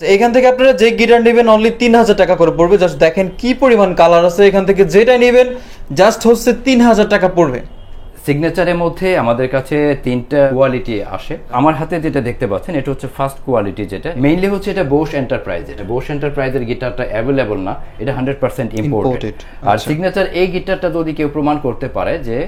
এখান থেকে আপনারা যে গিটার নেবেন অনলি 3000 টাকা করে পড়বে। জাস্ট দেখেন কি পরিমাণ কালার আছে, এখান থেকে যেটা নেবেন জাস্ট হচ্ছে 3000 টাকা পড়বে। সিগনেচারের মধ্যে আমাদের কাছে তিনটা কোয়ালিটি আসে। আমার হাতে যেটা দেখতে পাচ্ছেন এটা হচ্ছে ফার্স্ট কোয়ালিটি, যেটা মেইনলি হচ্ছে এটা বোশ এন্টারপ্রাইজ। এটা বোশ এন্টারপ্রাইজের গিটারটা অ্যাভেলেবল না, এটা 100% ইম্পোর্টেড। আর সিগনেচার এই গিটারটা যদি কেউ প্রমাণ করতে পারে যে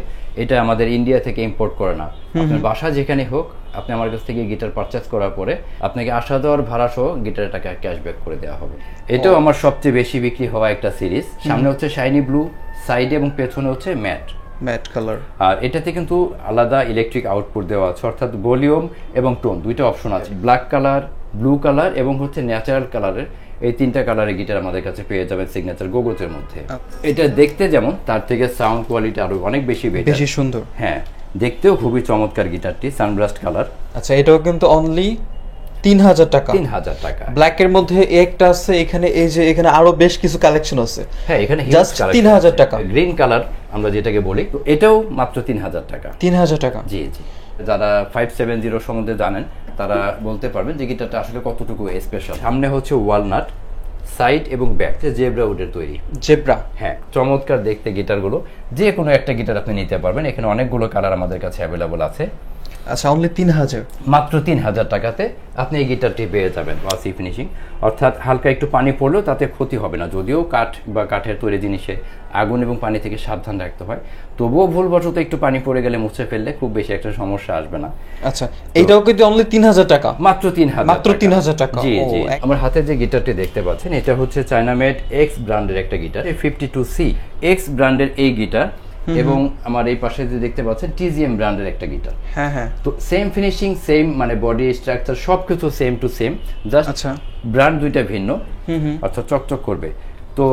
এটা আমাদের ইন্ডিয়া থেকে ইম্পোর্ট করে না, আপনার বাসা যেখানে হোক, আপনি আমার কাছ থেকে গিটার পারচেজ করার পরে আপনাকে আসা যাওয়ার ভাড়া সহ গিটারের টাকা ক্যাশব্যাক করে দেওয়া হবে। এটাও আমার সবচেয়ে বেশি বিক্রি হওয়া একটা সিরিজ। সামনে হচ্ছে শাইনি ব্লু, সাইডে এবং পেছনে হচ্ছে ম্যাট কালার। আর এটাতে কিন্তু আলাদা ইলেকট্রিক আউটপুট দেওয়া আছে, অর্থাৎ ভলিউম এবং টোন দুইটা অপশন আছে। ব্ল্যাক কালার, ব্লু কালার এবং হচ্ছে ন্যাচারাল কালারের, এই তিনটা কালারের গিটার আমাদের কাছে পেয়ে যাবেন সিগনেচার গোগোজের মধ্যে। এটা দেখতে যেমন, তার থেকে সাউন্ড কোয়ালিটি আরো অনেক বেশি সুন্দর। হ্যাঁ, দেখতেও খুবই চমৎকার গিটারটি, সানব্রাস্ট কালার। আচ্ছা, এটাও কিন্তু অনলি 3000 টাকা। 3000 টাকা। ব্ল্যাক এর মধ্যে একটা আছে, এখানে এই যে এখানে আরো বেশ কিছু কালেকশন আছে। হ্যাঁ, এখানে জাস্ট 3000 টাকা। গ্রিন কালার আমরা যেটাকে বলি, তো এটাও মাত্র 3000 টাকা। 3000 টাকা। জি জি। যারা 570 সম্বন্ধে জানেন তারা বলতে পারবেন যে গিটারটা আসলে কতটুকু স্পেশাল। সামনে হচ্ছে ওয়ালনাট, সাইড এবং ব্যাক জেব্রা উডের তৈরি। জেব্রা, হ্যাঁ, চমৎকার দেখতে গিটারগুলো। যে কোনো একটা গিটার আপনি নিতে পারবেন, এখানে অনেকগুলো কালার আমাদের কাছে অ্যাভেলেবল আছে। আচ্ছা, অনলি 3000, মাত্র 3000 টাকাতে আপনি এই গিটারটি পেয়ে যাবেন ওয়াসি ফিনিশিং, অর্থাৎ হালকা একটু পানি পড়লেও তাতে ক্ষতি হবে না। যদিও কাঠ বা কাঠের তৈরি জিনিসে আগুন এবং পানি থেকে সাবধান রাখতে হয়, তবুও ভুলবশত একটু পানি পড়ে গেলে মুছে ফেললে খুব বেশি একটা সমস্যা আসবে না। আচ্ছা, এইটাও কিন্তু অনলি 3000 টাকা। মাত্র 3000, মাত্র 3000 টাকা। জি জি। আমার হাতে যে গিটারটি দেখতে পাচ্ছেন এটা হচ্ছে চায়নামেড এক্স ব্র্যান্ডের একটা গিটার, 52C এক্স ব্র্যান্ডের এই গিটার। এবং আমার এই পাশে যে দেখতে পাচ্ছেন টিজিএম ব্র্যান্ডের একটা গিটার। হ্যাঁ হ্যাঁ। তো সেম ফিনিশিং, সেম মানে বডি স্ট্রাকচার সবকিছু সেম টু সেম, জাস্ট আচ্ছা ব্র্যান্ড দুইটা ভিন্ন, অর্থাৎ চকচক করবে। তো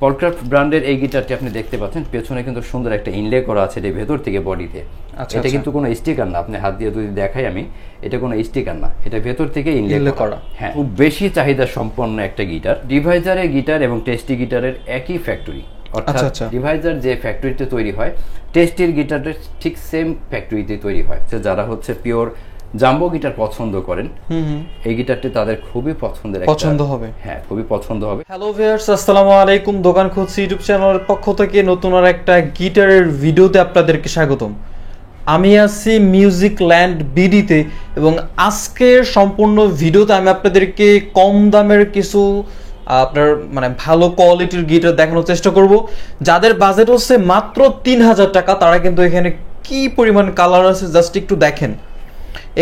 পলক্রাফট ব্র্যান্ডের এই গিটারটি আপনি দেখতে পাচ্ছেন পেছনে কিন্তু সুন্দর একটা ইনলে করা আছে এর ভেতর থেকে বডিতে। এটা কিন্তু কোনো স্টিকার না, আপনি হাত দিয়ে যদি দেখাই আমি, এটা কোনো স্টিকার না, এটা ভেতর থেকে ইনলে করা। হ্যাঁ, খুব বেশি চাহিদা সম্পন্ন একটা গিটার। ডিভাইজারের গিটার এবং টেস্টি গিটারের একই ফ্যাক্টরি, অর্থাৎ ডিভাইজার যে ফ্যাক্টরিতে তৈরি হয় টেস্টির গিটারের ঠিক সেম ফ্যাক্টরিতে তৈরি হয়। যারা হচ্ছে পিওর জাম্বো গিটার পছন্দ করেন, এই গিটারটি তাদের খুবই পছন্দ হবে। হ্যাঁ, খুবই পছন্দ হবে। হ্যালো ভিউয়ার্স, আসসালামু আলাইকুম। দোকান খুঁজছি ইউটিউব চ্যানেলের পক্ষ থেকে নতুন আর একটা গিটারের ভিডিওতে আপনাদেরকে স্বাগতম। আমি আছি মিউজিক ল্যান্ড বিডিতে এবং আজকের সম্পূর্ণ ভিডিওতে আমি আপনাদেরকে কম দামের কিছু আপনার মানে ভালো কোয়ালিটির গিটার দেখানোর চেষ্টা করব। যাদের বাজেট হচ্ছে মাত্র 3000 টাকা, তারা কিন্তু এখানে কি পরিমাণ কালার আছে জাস্ট একটু দেখেন।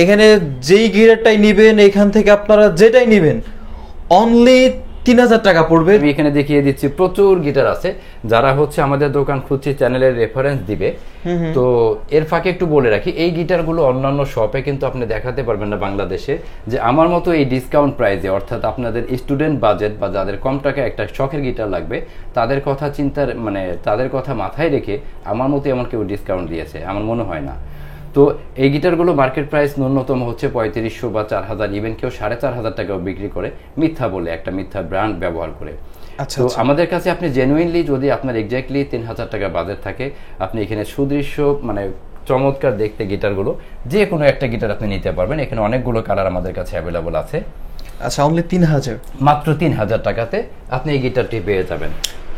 এখানে যেই গিটারটাই নেবেন, এখান থেকে আপনারা যেটাই নেবেন অনলি 3000 টাকা পড়বে। আমি এখানে দেখিয়ে দিচ্ছি প্রচুর গিটার আছে। যারা হচ্ছে আমাদের দোকান খুঁজছি চ্যানেলের রেফারেন্স দিবে। তো এর ফাঁকে একটু বলে রাখি, এই গিটারগুলো অন্যান্য শপে কিন্তু আপনি দেখাতে পারবেন না বাংলাদেশে, যে আমার মতো এই ডিসকাউন্ট প্রাইসে, অর্থাৎ আপনাদের স্টুডেন্ট বাজেট বা যাদের কম টাকায় একটা শখের গিটার লাগবে, তাদের কথা চিন্তার মানে তাদের কথা মাথায় রেখে আমার মতো এমন কেউ ডিসকাউন্ট দিয়েছে আমার মনে হয় না। তো এই গিটারগুলো মার্কেট প্রাইস ন্যূনতম হচ্ছে 3500 বা 4000, ইভেন কেউ 4500 টাকাও বিক্রি করে মিথ্যা বলে, একটা মিথ্যা ব্র্যান্ড ব্যবহার করে। তো আমাদের কাছে আপনি জেনুইনলি যদি আপনার এক্স্যাক্টলি 3000 টাকা বাজেট থাকে, আপনি এখানে সুদৃশ্য মানে চমৎকার দেখতে গিটারগুলো যে কোনো একটা গিটার আপনি নিতে পারবেন। এখানে অনেকগুলো কালার আমাদের কাছে অ্যাভেলেবল আছে। আচ্ছা, অনলি 3000, মাত্র 3000 টাকাতে আপনি এই গিটারটি পেয়ে যাবেন।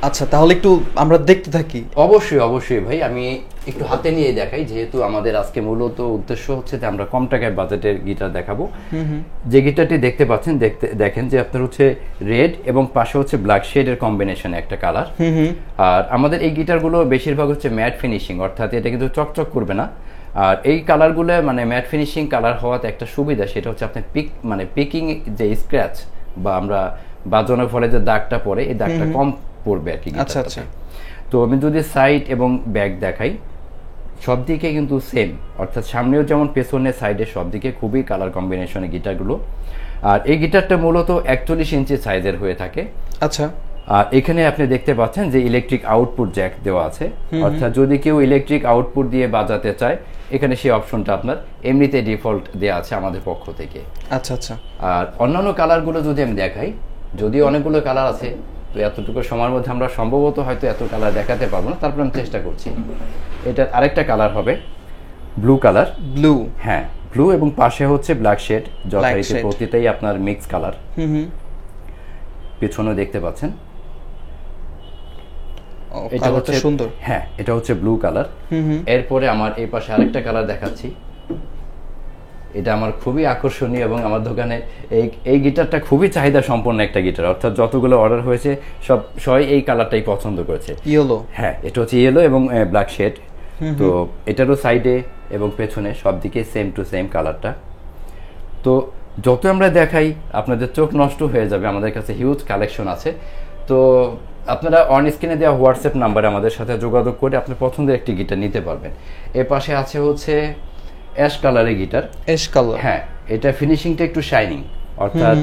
আচ্ছা, তাহলে একটু আমরা দেখতে থাকি। অবশ্যই অবশ্যই ভাই, আমি একটু হাতে নিয়ে দেখাই, যেহেতু আমাদের আজকে মূলত উদ্দেশ্য হচ্ছে যে আমরা কম টাকায় বাজেটের গিটার দেখাবো। যে গিটারটি দেখতে পাচ্ছেন, দেখেন যে আপনার হচ্ছে রেড এবং পাশে হচ্ছে ব্ল্যাক শেডের কম্বিনেশনে একটা কালার। আর আমাদের এই গিটারগুলো বেশিরভাগ হচ্ছে ম্যাট ফিনিশিং, অর্থাৎ এটা কিন্তু চকচক করবে না। আর এই কালারগুলো মানে ম্যাট ফিনিশিং কালার হওয়াতে একটা সুবিধা, সেটা হচ্ছে আপনি পিকিং যে স্ক্র্যাচ বা আমরা বাজানোর ফলে যে দাগটা পড়ে, এই দাগটা কম পড়বে আর কি। আচ্ছা আচ্ছা। তো আমি যদি সাইড এবং ব্যাক দেখাই, সব দিকে কিন্তু সেম, অর্থাৎ সামনেও যেমন পেছনে সাইডে সব দিকে খুবই কালার কম্বিনেশনের গিটারগুলো। আর এই গিটারটা মূলত 41 ইঞ্চি সাইজের হয়ে থাকে। আচ্ছা। আর এখানে আপনি দেখতে পাচ্ছেন যে ইলেকট্রিক আউটপুট জ্যাক দেওয়া আছে, অর্থাৎ যদি কেউ ইলেকট্রিক আউটপুট দিয়ে বাজাতে চায়, এখানে সেই অপশনটা আপনার এমনিতে ডিফল্ট দেওয়া আছে আমাদের পক্ষ থেকে। আচ্ছা আচ্ছা। আর অন্যান্য কালারগুলো যদি আমি দেখাই, যদিও অনেকগুলো কালার আছে, তো এতটুকু সময়ের মধ্যে আমরা সম্ভবত হয়তো এত কালার দেখাতে পারবো না, তারপর আমি চেষ্টা করছি। এটা আরেকটা কালার হবে ব্লু কালার। ব্লু, হ্যাঁ ব্লু, এবং পাশে হচ্ছে ব্ল্যাক শেড, যথারীতি প্রতিটাই আপনার মিক্স কালার। পেছনেও দেখতে পাচ্ছেন। এটা হচ্ছে সুন্দর। হ্যাঁ, এটা হচ্ছে ব্লু কালার। এরপরে আমার এই পাশে আরেকটা কালার দেখাচ্ছি, এটা আমার খুবই আকর্ষণীয় এবং আমার দোকানে এই গিটারটা খুবই চাহিদা সম্পন্ন একটা গিটার, অর্থাৎ যতগুলো অর্ডার হয়েছে সবাই এই কালারটাই পছন্দ করেছে। ইয়েলো। হ্যাঁ, এটা হচ্ছে ইয়েলো এবং ব্ল্যাক শেড। তো এটারও সাইডে এবং পেছনে সব দিকে সেম টু সেম কালারটা। তো যত আমরা দেখাই আপনাদের চোখ নষ্ট হয়ে যাবে, আমাদের কাছে হিউজ কালেকশন আছে। তো আপনারা অন স্ক্রিনে দেওয়া হোয়াটসঅ্যাপ নাম্বারে আমাদের সাথে যোগাযোগ করে আপনার পছন্দের একটি গিটার নিতে পারবেন। এর পাশে আছে হচ্ছে অ্যাশ কালারের গিটার। Ash colour. হ্যাঁ, এটা ফিনিশিংটা একটু শাইনিং, অর্থাৎ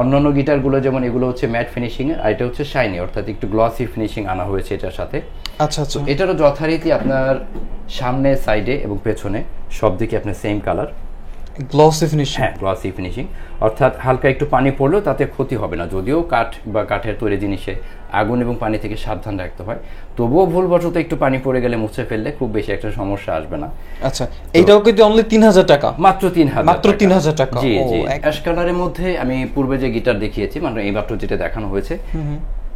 অন্যান্য গিটারগুলো যেমন এগুলো হচ্ছে ম্যাট ফিনিশিং এর, আর এটা হচ্ছে শাইনি, অর্থাৎ একটু গ্লসি ফিনিশিং আনা হয়েছে এটার সাথে। আচ্ছা আচ্ছা। এটারও যথারীতি আপনার সামনে, সাইডে এবং পেছনে সব দিকে আপনার সেম কালার, গ্লসি ফিনিশিং। হ্যাঁ, গ্লসি ফিনিশিং, অর্থাৎ হালকা একটু পানি পড়লেও তাতে ক্ষতি হবে না। যদিও কাঠ বা কাঠের তৈরি জিনিসে আগুন এবং পানি থেকে সাবধান রাখতে হয়, তবুও ভুলবশত একটু পানি পড়ে গেলে মুছে ফেললে খুব বেশি একটা সমস্যা আসবে না। আচ্ছা, এটাও কিন্তু অনলি 3000 টাকা? মাত্র 3000, মাত্র 3000 টাকা। জি জি। অ্যাশ কালারের মধ্যে আমি পূর্বে যে গিটার দেখিয়েছি, মানে এই মাত্র যেটা দেখানো হয়েছে,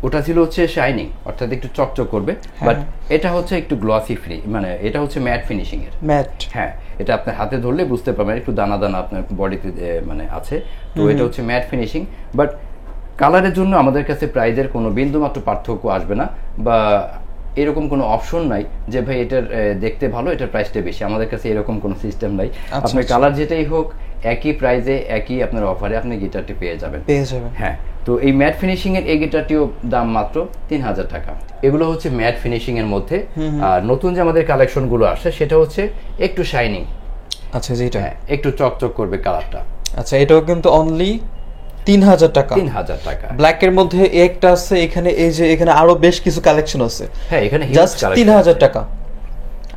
ওটা ছিল হচ্ছে শাইনিং, অর্থাৎ একটু চকচক করবে, বাট এটা হচ্ছে একটু গ্লসি ফ্রি, মানে এটা হচ্ছে ম্যাট ফিনিশিং এর। ম্যাট। হ্যাঁ, এটা আপনি হাতে ধরলে বুঝতে পারবেন একটু দানা দানা আপনার বডিতে মানে আছে। তো এটা হচ্ছে ম্যাট ফিনিশিং, বাট কালারের জন্য আমাদের কাছে প্রাইজের কোনো বিন্দুমাত্র পার্থক্য আসবে না, বা এরকম কোনো অপশন নাই যে ভাই এটার দেখতে ভালো এটার প্রাইসটা বেশি। আমাদের কাছে এরকম কোনো সিস্টেম নাই। আপনার কালার যেটাই হোক, একই প্রাইজে একই আপনার অফারে আপনি গিটারটি পেয়ে যাবেন। হ্যাঁ, তো এই ম্যাট ফিনিশিং এর এই গিটারটিও দাম মাত্র 3000 টাকা। এগুলো হচ্ছে ম্যাট ফিনিশিং এর মধ্যে। আর নতুন যে আমাদের কালেকশন গুলো আসে সেটা হচ্ছে একটু শাইনিং। আচ্ছা, যেটা একটু চকচক করবে কালারটা। আচ্ছা, এটাও কিন্তু অনলি 3000 টাকা। 3000 টাকা। ব্ল্যাক এর মধ্যে একটা আছে, এখানে এই যে এখানে আরো বেশ কিছু কালেকশন আছে। হ্যাঁ, এখানে জাস্ট 3000 টাকা।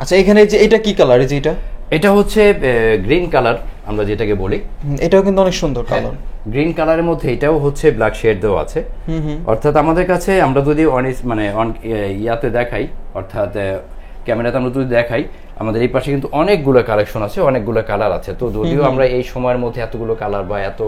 আচ্ছা, এখানে যে এটা কি কালার? এই যে এটা হচ্ছে গ্রিন কালার আমরা যেটাকে বলি। এটাও কিন্তু অনেক সুন্দর কালার। গ্রিন কালারের মধ্যে এটাও হচ্ছে ব্ল্যাক শেড দেওয়া আছে। অর্থাৎ আমাদের কাছে আমরা যদি ইয়াতে দেখাই, অর্থাৎ ক্যামেরাতে আমরা যদি দেখাই, আমাদের এই পাশে কিন্তু অনেকগুলো কালেকশন আছে, অনেকগুলো কালার আছে। তো যদিও আমরা এই সময়ের মধ্যে এতগুলো কালার বা এত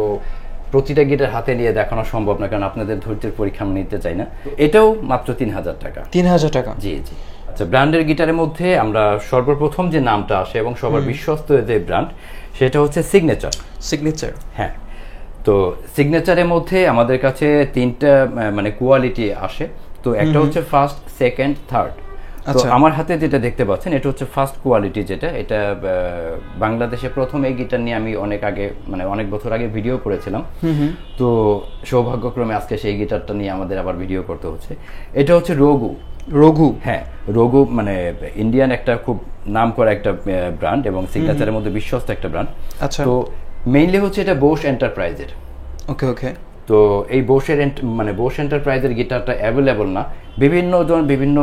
প্রতিটা গিটার হাতে নিয়ে দেখানো সম্ভব না, কারণ আপনাদের ধৈর্যের পরীক্ষা আমি নিতে চাই না। এটাও মাত্র 3000 টাকা। 3000 টাকা। জি জি। আচ্ছা, ব্র্যান্ডের গিটারের মধ্যে আমরা সর্বপ্রথম যে নামটা আসে এবং সবার বিশ্বস্ত যে ব্র্যান্ড, সেটা হচ্ছে সিগনেচার। সিগনেচার। হ্যাঁ, তো সিগনেচারের মধ্যে আমাদের কাছে তিনটা মানে কোয়ালিটি আসে। তো একটা হচ্ছে ফার্স্ট, সেকেন্ড, থার্ড। তো আমার হাতে যেটা দেখতে পাচ্ছেন এটা হচ্ছে ফার্স্ট কোয়ালিটি, যেটা এটা বাংলাদেশে প্রথম এই গিটার নিয়ে আমি অনেক আগে, মানে অনেক বছর আগে ভিডিও করেছিলাম। তো সৌভাগ্যক্রমে আজকে সেই গিটারটা নিয়ে আমাদের আবার ভিডিও করতে হচ্ছে। এটা হচ্ছে রঘু। হ্যাঁ, রঘু মানে ইন্ডিয়ান একটা খুব নাম করা একটা ব্র্যান্ড এবং সিগনেচারের মধ্যে বিশ্বস্ত একটা ব্র্যান্ড। আচ্ছা। তো মেইনলি হচ্ছে এটা বোশ এন্টারপ্রাইজের। ওকে ওকে। তো এই বোশ এন্টারপ্রাইজের গিটারটা অ্যাভেলেবল না, বিভিন্ন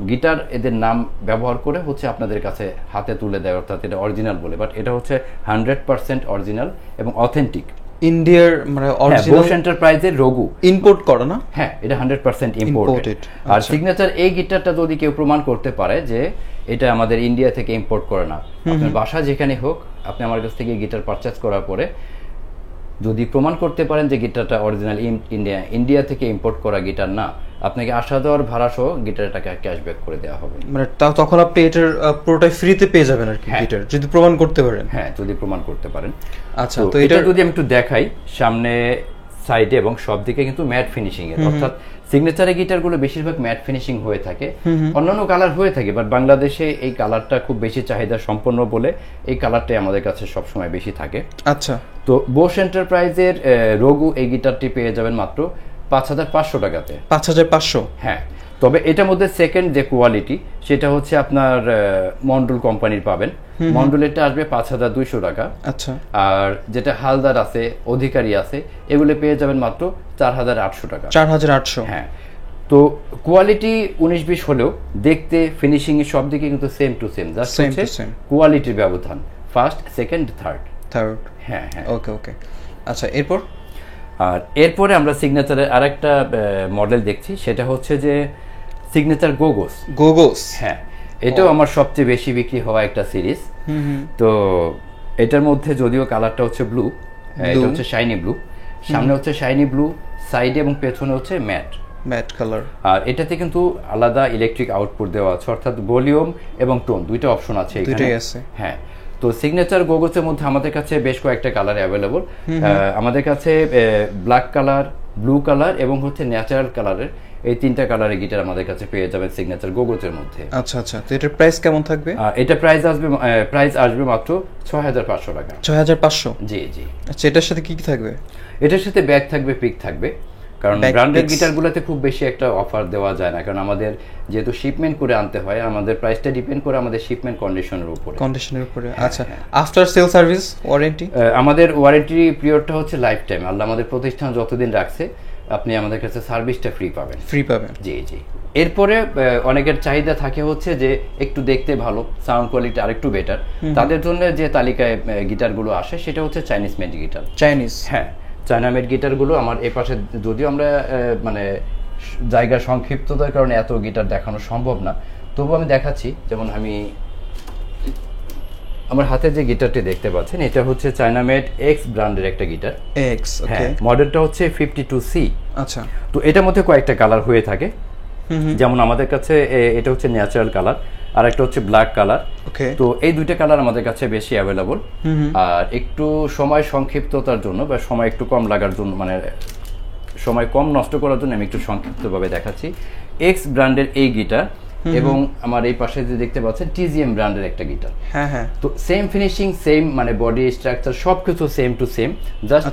গিটার এদের নাম ব্যবহার করে হচ্ছে আপনাদের কাছে হাতে তুলে দেয়, অর্থাৎ এটা অরিজিনাল বলে, বাট এটা হচ্ছে 100% অরিজিনাল এবং অথেন্টিক। ইন্ডিয়ার মানে অরিজিনাল। বোশ এন্টারপ্রাইজের রঘু ইম্পোর্ট করা না? হ্যাঁ, এটা 100% ইম্পোর্টেড। আর সিগনেচার এই গিটারটা যদি কেউ প্রমাণ করতে পারে যে এটা আমাদের ইন্ডিয়া থেকে ইম্পোর্ট করে না, আপনার বাসা যেখানে হোক, আপনি আমার কাছ থেকে গিটার পারচেজ করার পরে যদি প্রমাণ করতে পারেন যে গিটারটা অরিজিনাল ইন্ডিয়া থেকে ইম্পোর্ট করা গিটার না, আপনাকে আসা যাওয়ার ভাড়া সহ গিটারটাকে ক্যাশব্যাক করে দেওয়া হবে। মানে তখন আপনি এটার পুরোটাই ফ্রিতে পেয়ে যাবেন আর কি, গিটার যদি প্রমাণ করতে পারেন। হ্যাঁ, যদি প্রমাণ করতে পারেন। আচ্ছা, তো এটা যদি আমি একটু দেখাই, সামনে, সাইডে এবং সব দিকে কিন্তু ম্যাট ফিনিশিং এর, অর্থাৎ সিগনেচারের গিটারগুলো বেশিরভাগ ম্যাট ফিনিশিং হয়ে থাকে, অন্যান্য কালার হয়ে থাকে, বাট বাংলাদেশে এই কালারটা খুব বেশি চাহিদা সম্পন্ন বলে এই কালারটাই আমাদের কাছে সবসময় বেশি থাকে। আচ্ছা, তো বোশ এন্টারপ্রাইজের রঘু এই গিটারটি পেয়ে যাবেন মাত্র 5500 টাকাতে। 5500? হ্যাঁ, তবে এটার মধ্যে সেকেন্ড যে কোয়ালিটি সেটা হচ্ছে আপনার মন্ডল কোম্পানির পাবেন। মন্ডলেরটা আসবে 5200 টাকা। আচ্ছা। আর যেটা হালদার আছে, অধিকারী আছে, এগুলো পেয়ে যাবেন মাত্র 4800 টাকা। 4800? হ্যাঁ। তো কোয়ালিটি 19-20 হলেও দেখতে, ফিনিশিং এর সব দিকে কিন্তু সেম টু সেম, জাস্ট হচ্ছে কোয়ালিটির ব্যবধান, ফার্স্ট, সেকেন্ড, থার্ড। হ্যাঁ হ্যাঁ। ওকে ওকে। আচ্ছা, এরপরে আমরা সিগনেচারের আরেকটা মডেল দেখছি, সেটা হচ্ছে যে সিগনেচার গোগোস। হ্যাঁ, এটাও আমার সবচেয়ে বেশি বিক্রি হওয়া একটা সিরিজ। তো এটার মধ্যে যদিও কালারটা হচ্ছে ব্লু, এটা হচ্ছে শাইনি ব্লু, সামনে হচ্ছে শাইনি ব্লু, সাইডে এবং পেছনে হচ্ছে ম্যাট কালার। আর এটাতে কিন্তু আলাদা ইলেকট্রিক আউটপুট দেওয়া আছে, অর্থাৎ ভলিউম এবং টোন দুইটা অপশন আছে এখানে। দুইটাই আছে। হ্যাঁ, তো সিগনেচার গোগলসের মধ্যে আমাদের কাছে বেশ কয়েকটা কালার অ্যাভেলেবল। আমাদের কাছে ব্ল্যাক কালার, ব্লু কালার এবং হচ্ছে ন্যাচারাল কালারের এই তিনটা কালারের গিটার আমাদের কাছে পেয়ে যাবেন সিগনেচার গোগলসের মধ্যে। আচ্ছা আচ্ছা, তো এটার প্রাইস কেমন থাকবে? এটা প্রাইস আসবে মাত্র 6500 টাকা। 6500? জি জি। আচ্ছা, এটার সাথে কি কি থাকবে? এটার সাথে ব্যাগ থাকবে, পিক থাকবে, কারণ ব্র্যান্ডেড গিটারগুলোতে খুব বেশি একটা অফার দেওয়া যায় না, কারণ আমাদের যেহেতু শিপমেন্ট করে আনতে হয়, আমাদের প্রাইসটা ডিপেন্ড করে আমাদের শিপমেন্ট কন্ডিশনের উপরে। আচ্ছা, আফটার সেল সার্ভিস ওয়ারেন্টি? আমাদের ওয়ারেন্টি পিরিয়ডটা হচ্ছে লাইফ টাইম। আল্লাহ আমাদের প্রতিষ্ঠান যতদিন রাখছে আপনি আমাদের কাছে সার্ভিসটা ফ্রি পাবেন। জি জি। এরপরে অনেকের চাহিদা থাকে হচ্ছে যে একটু দেখতে ভালো, সাউন্ড কোয়ালিটি আরেকটু বেটার, তাদের জন্য যে তালিকায় গিটারগুলো আসে সেটা হচ্ছে চাইনিজ মেড গিটার। হ্যাঁ, চায়না মেড গিটারগুলো আমার এ পাশে, যদিও আমরা মানে জায়গা সংক্ষিপ্ততার কারণে এত গিটার দেখানো সম্ভব না, তবু আমি দেখাচ্ছি। যেমন আমি আমার হাতে যে গিটারটি দেখতে পাচ্ছেন, এটা হচ্ছে চায়না মেড এক্স ব্র্যান্ডের একটা গিটার। হ্যাঁ, মডেলটা হচ্ছে 52C। আচ্ছা, তো এটার মধ্যে কয়েকটা কালার হয়ে থাকে, যেমন আমাদের কাছে এটা হচ্ছে ন্যাচারাল কালার, আর একটা হচ্ছে ব্ল্যাক কালার। তো এই দুইটা কালার আমাদের কাছে বেশি অ্যাভেলেবল। আর একটু সময় সংক্ষিপ্ততার জন্য বা সময় একটু কম লাগার জন্য, মানে সময় কম নষ্ট করার জন্য আমি একটু সংক্ষিপ্তভাবে দেখাচ্ছি। এক্স ব্র্যান্ডের এই গিটার এবং আমার এই পাশে যে দেখতে পাচ্ছেন টিজিএম ব্র্যান্ডের একটা গিটার। হ্যাঁ হ্যাঁ। তো সেম ফিনিশিং, সেম মানে বডি স্ট্রাকচার সবকিছু same to same, just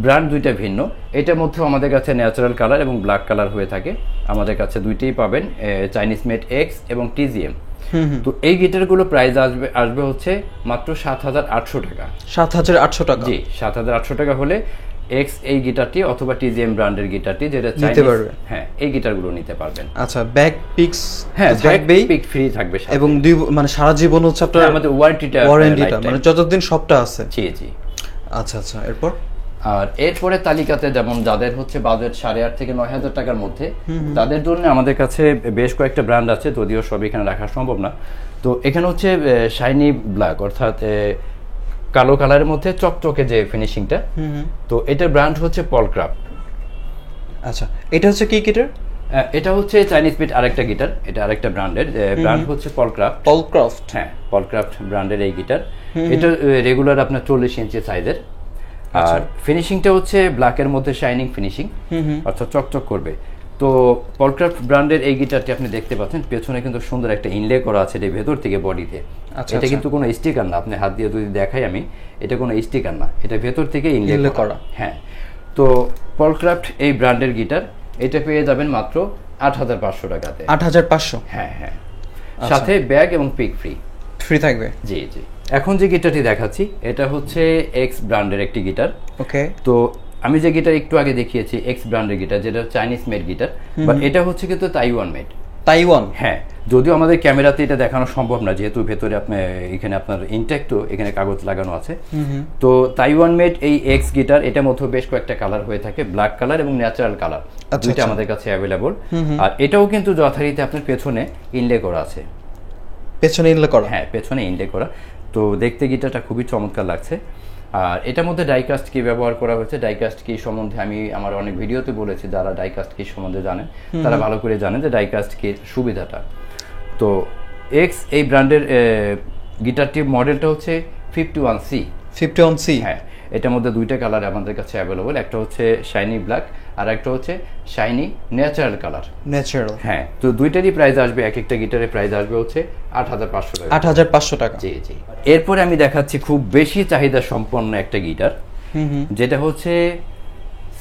brand দুইটা ভিন্ন। এটার মধ্যে আমাদের কাছে ন্যাচারাল কালার এবং ব্ল্যাক কালার হয়ে থাকে। আমাদের কাছে দুইটাই পাবেন, চাইনিজ মেড এক্স এবং টিজিএম। তো এই গিটারগুলো প্রাইস আসবে হচ্ছে মাত্র 7800 টাকা। 7800 টাকা? জি, 7800 টাকা হলে এক্স এই গিটারটি অথবা টিজিএম ব্র্যান্ডের গিটারটি যেটা নিতে পারবে। হ্যাঁ, এই গিটারগুলো নিতে পারবেন। আচ্ছা, ব্যাক পিক্স? হ্যাঁ, পিক ফ্রি থাকবে এবং মানে সারা জীবন হচ্ছে আপনার আমাদের ওয়ারেন্টিটা মানে যতদিন সবটা আছে। জি জি। আচ্ছা আচ্ছা, এরপর? আর এরপরে তালিকাতে যেমন যাদের হচ্ছে বাজেট 8500 থেকে 9000 টাকার মধ্যে, তাদের জন্য আমাদের কাছে বেশ কয়েকটা ব্র্যান্ড আছে, যদিও সব এখানে রাখা সম্ভব না। তো এখানে হচ্ছে শাইনি ব্ল্যাক, অর্থাৎ কালো কালারের মধ্যে চকচকে যে ফিনিশিংটা, তো এটার ব্র্যান্ড হচ্ছে পলক্রাফট। আচ্ছা, এটা হচ্ছে কি গিটার? এটা হচ্ছে চাইনিজ মেড আরেকটা গিটার, এটা আরেকটা ব্র্যান্ডের, ব্র্যান্ড হচ্ছে পলক্রাফট। হ্যাঁ, পলক্রাফট ব্র্যান্ডের এই গিটার। এটা রেগুলার আপনার 40 ইঞ্চি সাইজের। আর ফিনিশিংটা হচ্ছে ব্ল্যাকের মধ্যে শাইনিং ফিনিশিং, অর্থাৎ চকচক করবে। তো পলক্রাফট ব্র্যান্ডের এই গিটারটি আপনি দেখতে পাচ্ছেন পেছনে কিন্তু সুন্দর একটা ইনলে করা আছে এর ভেতর থেকে বডিতে। এটা কিন্তু কোনো স্টিকার না, আপনি হাত দিয়ে যদি দেখাই আমি, এটা কোনো স্টিকার না, এটা ভেতর থেকে ইনলে করা। হ্যাঁ, তো পলক্রাফট এই ব্র্যান্ডের গিটার, এটা পেয়ে যাবেন মাত্র 8500 টাকাতে। 8500? হ্যাঁ হ্যাঁ, সাথে ব্যাগ এবং পিক ফ্রি থাকবে। জি জি। এখন যে গিটারটি দেখাচ্ছি এটা হচ্ছে এক্স ব্র্যান্ডের একটি গিটার। ওকে। তো আমি যে গিটার একটু আগে দেখিয়েছি এক্স ব্র্যান্ডের গিটার, যেটা চাইনিজ মেড গিটার, বাট এটা হচ্ছে কিন্তু তাইওয়ান মেড। হ্যাঁ, যদিও আমাদের ক্যামেরাতে এটা দেখানো সম্ভব না, যেহেতু ভেতরে আপনার এখানে আপনার ইনটেক, তো এখানে কাগজ লাগানো আছে। তো তাইওয়ান মেড এই এক্স গিটার, এটার মধ্যে বেশ কয়েকটা কালার হয়ে থাকে, ব্ল্যাক কালার এবং ন্যাচারাল কালার, দুইটা আমাদের কাছে অ্যাভেলেবল। আর এটাও কিন্তু যথারীতি আপনার পেছনে ইনলে করা আছে। হ্যাঁ, পেছনে ইনলে করা। তো দেখতে গিটারটা খুবই চমৎকার লাগছে। আর এটার মধ্যে ডাইকাস্ট কি ব্যবহার করা হয়েছে, ডাইকাস্ট কি সম্বন্ধে আমি আমার অনেক ভিডিওতে বলেছি, যারা ডাইকাস্ট কি সম্বন্ধে জানেন তারা ভালো করে জানেন যে ডাইকাস্ট কি সুবিধাটা। তো এক্স এই ব্র্যান্ডের গিটারটির মডেলটা হচ্ছে 51C। হ্যাঁ, এটার মধ্যে দুইটা কালার আমাদের কাছে অ্যাভেলেবল, একটা হচ্ছে শাইনি ব্ল্যাক আর একটা হচ্ছে শাইনি ন্যাচারাল কালার। হ্যাঁ, তো দুইটারই প্রাইস আসবে, এক একটা গিটারের প্রাইস আসবে হচ্ছে 8500 টাকা। 8500 টাকা? জি জি। এরপরে আমি দেখাচ্ছি খুব বেশি চাহিদা সম্পন্ন একটা গিটার, যেটা হচ্ছে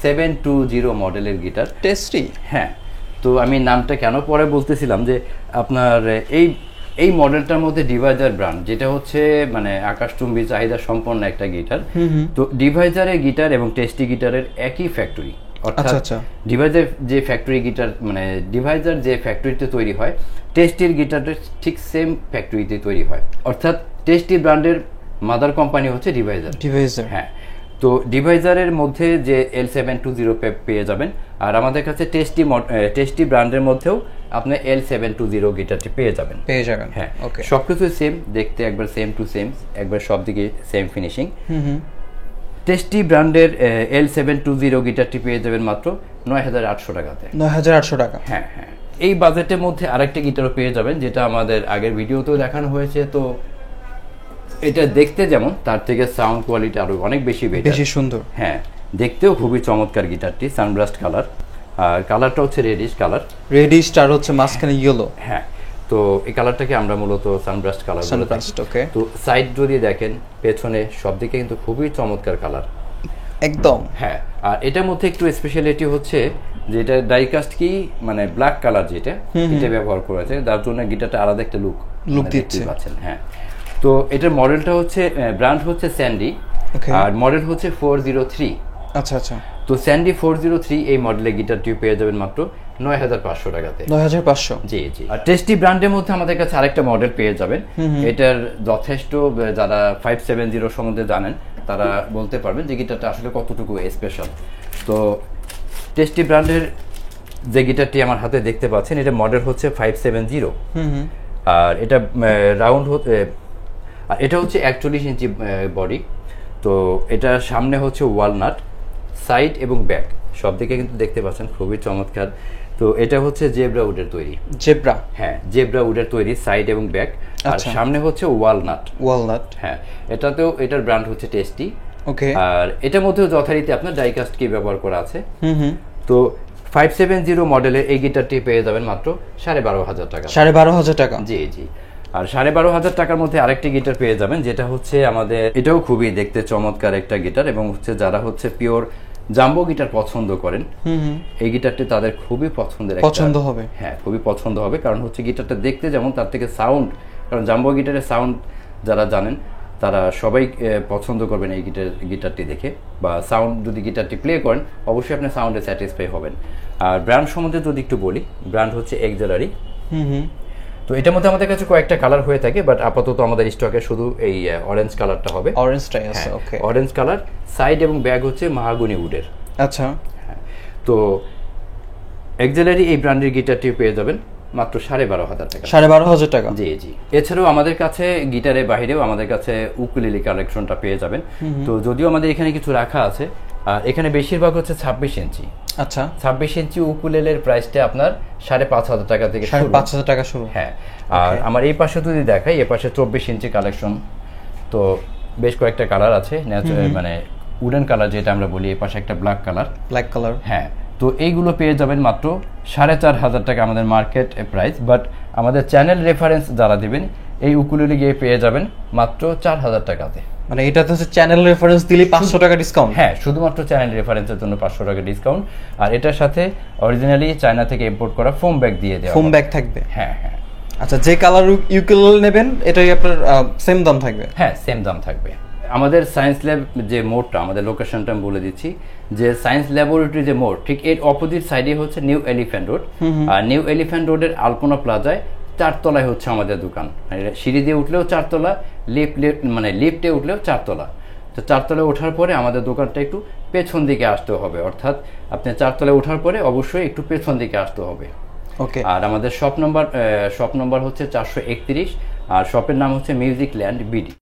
720 মডেলের গিটার। টেস্টি? হ্যাঁ, তো আমি নামটা কেন পরে বলতেছিলাম যে আপনার এই মডেলটার মধ্যে ডিভাইজার ব্র্যান্ড, যেটা হচ্ছে মানে আকাশচুম্বী চাহিদা সম্পন্ন একটা গিটার। তো ডিভাইজারের গিটার এবং টেস্টি গিটারের একই ফ্যাক্টরি, অর্থাৎ ডিভাইজার যে ফ্যাক্টরি গিটার, মানে ডিভাইজার যে ফ্যাক্টরিতে তৈরি হয়, টেস্টির গিটারটা ঠিক সেম ফ্যাক্টরিতে তৈরি হয়, অর্থাৎ টেস্টি ব্র্যান্ডের মাদার কোম্পানি হচ্ছে ডিভাইজার। হ্যাঁ, তো ডিভাইজারের মধ্যে যে L720 পেয়ে যাবেন, আর আমাদের কাছে টেস্টি ব্র্যান্ডের মধ্যেও আপনি L720 গিটারটি পেয়ে যাবেন। হ্যাঁ, সবকিছু সেম দেখতে, একবার সেম টু সেম, একবার সব দিকে সেম ফিনিশিং। টেস্টি ব্র্যান্ডের L720 গিটারটি পেয়ে যাবেন মাত্র ৯,৮০০ টাকাতে। ৯,৮০০ টাকা। হ্যাঁ হ্যাঁ, এই বাজেটের মধ্যে আরেকটা গিটারও পেয়ে যাবেন, যেটা আমাদের আগের ভিডিওতেও দেখানো হয়েছে। তো এটা দেখতে যেমন, তার থেকে সাউন্ড কোয়ালিটি আরো অনেক বেশি সুন্দর। হ্যাঁ, দেখতেও খুবই চমৎকার গিটারটি, সানব্রাস্ট কালার, আর কালারটা হচ্ছে রেডিশ কালার। রেডিশ আর হচ্ছে মাঝখানে ইয়েলো। হ্যাঁ, তো এই কালারটাকে আমরা মূলত সানব্রাস্ট কালার বলে থাকি। ওকে। তো সাইড যদি দেখেন, পেছনে সব দিকে কিন্তু খুবই চমৎকার কালার একদম। হ্যাঁ, আর এটার মধ্যে একটু স্পেশালিটি হচ্ছে যে এটা ডাইকাস্ট কি মানে ব্ল্যাক কালার যেটা এটা ব্যবহার করেছে, যার জন্য গিটারটা আলাদা একটা লুক দিচ্ছে। হ্যাঁ, তো এটার মডেলটা হচ্ছে ব্র্যান্ড হচ্ছে স্যান্ডি, আর মডেল হচ্ছে 403। আচ্ছা আচ্ছা। তো স্যান্ডি 403 এই মডেলের গিটারটি পেয়ে যাবেন মাত্র ৯,৫০০ টাকাতে। ৯,৫০০। জি জি। আর টেস্টি ব্র্যান্ডের মধ্যে আমাদের কাছে আরেকটা মডেল পেয়ে যাবেন, এটার যথেষ্ট যারা 570 সম্বন্ধে জানেন তারা বলতে পারবেন যে গিটারটা আসলে কতটুকু স্পেশাল। তো টেস্টি ব্র্যান্ডের যে গিটারটি আমার হাতে দেখতে পাচ্ছেন, এটা মডেল হচ্ছে 570। আর এটা রাউন্ড আর এটা হচ্ছে 41 ইঞ্চি বডি। তো এটা সামনে হচ্ছে ওয়ালনাট, সাইড এবং ব্যাক সব দিকে কিন্তু দেখতে পাচ্ছেন খুবই চমৎকার। তো এটা হচ্ছে জেব্রা উডের তৈরি। জেব্রা? হ্যাঁ, জেব্রা উডের তৈরি, সাইড এবং ব্যাক। আর সামনে হচ্ছে ওয়ালনাট। হ্যাঁ, এটাতেও এটার ব্র্যান্ড হচ্ছে টেস্টি। ওকে। আর এটার মধ্যেও যথারীতি আপনার ডাইকাস্ট কি ব্যবহার করা আছে। তো 570 মডেলের এই গিটারটি পেয়ে যাবেন মাত্র 12,500 টাকা। 12,500 টাকা? জি জি। আর 12,500 টাকার মধ্যে আরেকটি গিটার পেয়ে যাবেন, যেটা হচ্ছে আমাদের, এটাও খুবই দেখতে চমৎকার একটা গিটার, এবং হচ্ছে যারা হচ্ছে পিওর জাম্বো গিটার পছন্দ করেন, এই গিটারটি তাদের খুবই পছন্দ হবে। হ্যাঁ, খুবই পছন্দ হবে, কারণ হচ্ছে গিটারটা দেখতে যেমন, তার থেকে সাউন্ড, কারণ জাম্বো গিটারের সাউন্ড যারা জানেন তারা সবাই পছন্দ করবেন এই গিটারটি দেখে, বা সাউন্ড যদি গিটারটি প্লে করেন অবশ্যই আপনি সাউন্ডে স্যাটিসফাই হবেন। আর ব্র্যান্ড সম্বন্ধে যদি একটু বলি, ব্র্যান্ড হচ্ছে এক্সেলারি। তো এটার মধ্যে আমাদের কাছে কয়েকটা কালার হয়ে থাকে, বাট আপাতত আমাদের স্টকে শুধু এই অরেঞ্জ কালারটা হবে। অরেঞ্জটাই আছে। ওকে। অরেঞ্জ কালার, সাইড এবং ব্যাগ হচ্ছে মাহাগনি উডের। আচ্ছা। হ্যাঁ, তো এক্সেলারি এই ব্র্যান্ডের গিটারটি পেয়ে যাবেন মাত্র 12,500 টাকা। 12,500 টাকা? জি জি। এছাড়াও আমাদের কাছে গিটারের বাইরেও আমাদের কাছে উকুলেলে কালেকশনটা পেয়ে যাবেন। তো যদিও আমাদের এখানে কিছু রাখা আছে, আর এখানে বেশিরভাগ হচ্ছে 26 ইঞ্চি। আচ্ছা। 26 ইঞ্চি উকুলেলের প্রাইসটা আপনার 5,500 টাকা থেকে 5,500 টাকা শুরু। হ্যাঁ, আর আমার এই পাশে যদি দেখাই, এই পাশে 24 ইঞ্চি কালেকশন। তো বেশ কয়েকটা কালার আছে, ন্যাচারাল মানে উডেন কালার যেটা আমরা বলি, এই পাশে একটা ব্ল্যাক কালার। হ্যাঁ, তো এইগুলো পেয়ে যাবেন মাত্র 4,500 টাকা আমাদের মার্কেট প্রাইস, বাট আমাদের চ্যানেল রেফারেন্স যারা দিবেন এই উকুলেলে গিয়ে পেয়ে যাবেন মাত্র 4,000 টাকাতে। মানে এটাতে হচ্ছে চ্যানেল রেফারেন্স দিলে 500 টাকা ডিসকাউন্ট? হ্যাঁ, শুধুমাত্র চ্যানেল রেফারেন্সের জন্য 500 টাকা ডিসকাউন্ট। আর এটার সাথে অরিজিনালি চায়না থেকে ইম্পোর্ট করা ফোম ব্যাগ দিয়ে দেওয়া। ফোম ব্যাগ থাকবে? হ্যাঁ হ্যাঁ। আচ্ছা, যে কালার ইউকুলেলে নেবেন এটাই আপনার সেম দাম থাকবে? হ্যাঁ, সেম দাম থাকবে। আমাদের সায়েন্স ল্যাব যে মোড়টা, আমাদের লোকেশনটা আমি বলে দিচ্ছি, যে সায়েন্স ল্যাবরেটরি যে মোড়, ঠিক এর অপোজিট সাইডে হচ্ছে নিউ এলিফ্যান্ট রোড। আর নিউ এলিফ্যান্ট রোডের আলপনা প্লাজায় 4 তলায় হচ্ছে আমাদের দোকান। সিঁড়ি দিয়ে উঠলেও 4 তলা, লিফটে উঠলেও 4 তলা। তো 4 তলায় ওঠার পরে আমাদের দোকানটা একটু পেছন দিকে আসতে হবে, অর্থাৎ আপনি 4 তলায় ওঠার পরে অবশ্যই একটু পেছন দিকে আসতে হবে। ওকে। আর আমাদের শপ নম্বর হচ্ছে 431, আর শপের নাম হচ্ছে মিউজিক ল্যান্ড বিডি।